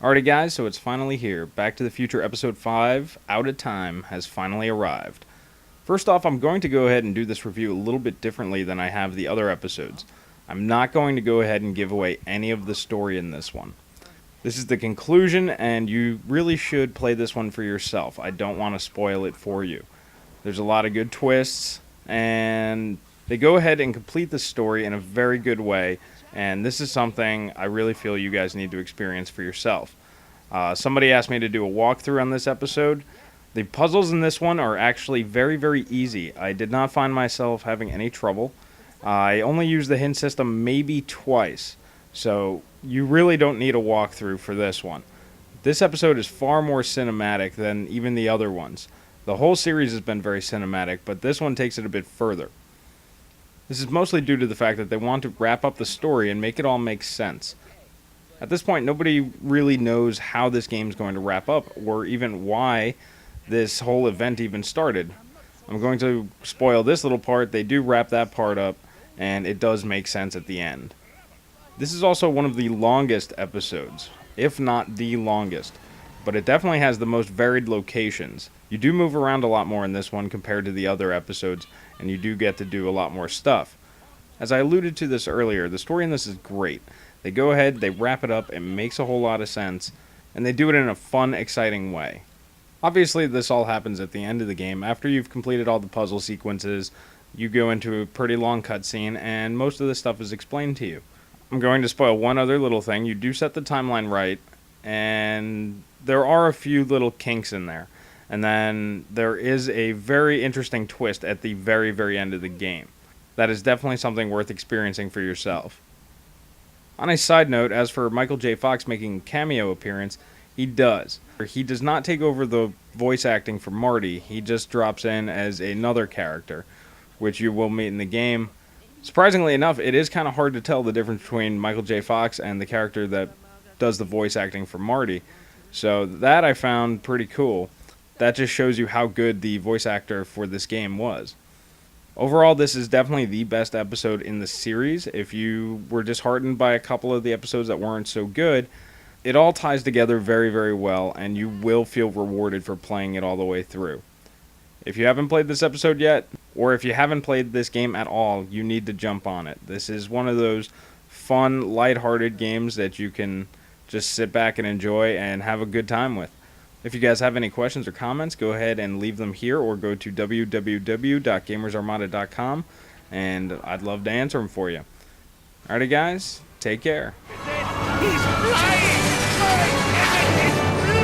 Alrighty guys, so it's finally here. Back to the Future Episode 5, Outatime, has finally arrived. First off, I'm going to go ahead and do this review a little bit differently than I have the other episodes. I'm not going to go ahead and give away any of the story in this one. This is the conclusion, and you really should play this one for yourself. I don't want to spoil it for you. There's a lot of good twists, and they go ahead and complete the story in a very good way, and this is something I really feel you guys need to experience for yourself. Somebody asked me to do a walkthrough on this episode. The puzzles in this one are actually very, very easy. I did not find myself having any trouble. I only used the hint system maybe twice, so you really don't need a walkthrough for this one. This episode is far more cinematic than even the other ones. The whole series has been very cinematic, but this one takes it a bit further. This is mostly due to the fact that they want to wrap up the story and make it all make sense. At this point, nobody really knows how this game is going to wrap up, or even why this whole event even started. I'm going to spoil this little part. They do wrap that part up, and it does make sense at the end. This is also one of the longest episodes, if not the longest, but it definitely has the most varied locations. You do move around a lot more in this one compared to the other episodes, and you do get to do a lot more stuff. As I alluded to this earlier, the story in this is great. They go ahead, they wrap it up, it makes a whole lot of sense, and they do it in a fun, exciting way. Obviously, this all happens at the end of the game. After you've completed all the puzzle sequences, you go into a pretty long cutscene, and most of the stuff is explained to you. I'm going to spoil one other little thing. You do set the timeline right, and there are a few little kinks in there. And then there is a very interesting twist at the very, very end of the game. That is definitely something worth experiencing for yourself. On a side note, as for Michael J. Fox making a cameo appearance, he does. He does not take over the voice acting for Marty. He just drops in as another character, which you will meet in the game. Surprisingly enough, it is kind of hard to tell the difference between Michael J. Fox and the character that does the voice acting for Marty. So that I found pretty cool. That just shows you how good the voice actor for this game was. Overall, this is definitely the best episode in the series. If you were disheartened by a couple of the episodes that weren't so good, it all ties together very, very well, and you will feel rewarded for playing it all the way through. If you haven't played this episode yet, or if you haven't played this game at all, you need to jump on it. This is one of those fun, lighthearted games that you can just sit back and enjoy and have a good time with. If you guys have any questions or comments, go ahead and leave them here or go to www.gamersarmada.com, and I'd love to answer them for you. Alrighty guys, take care. He's flying! Isn't it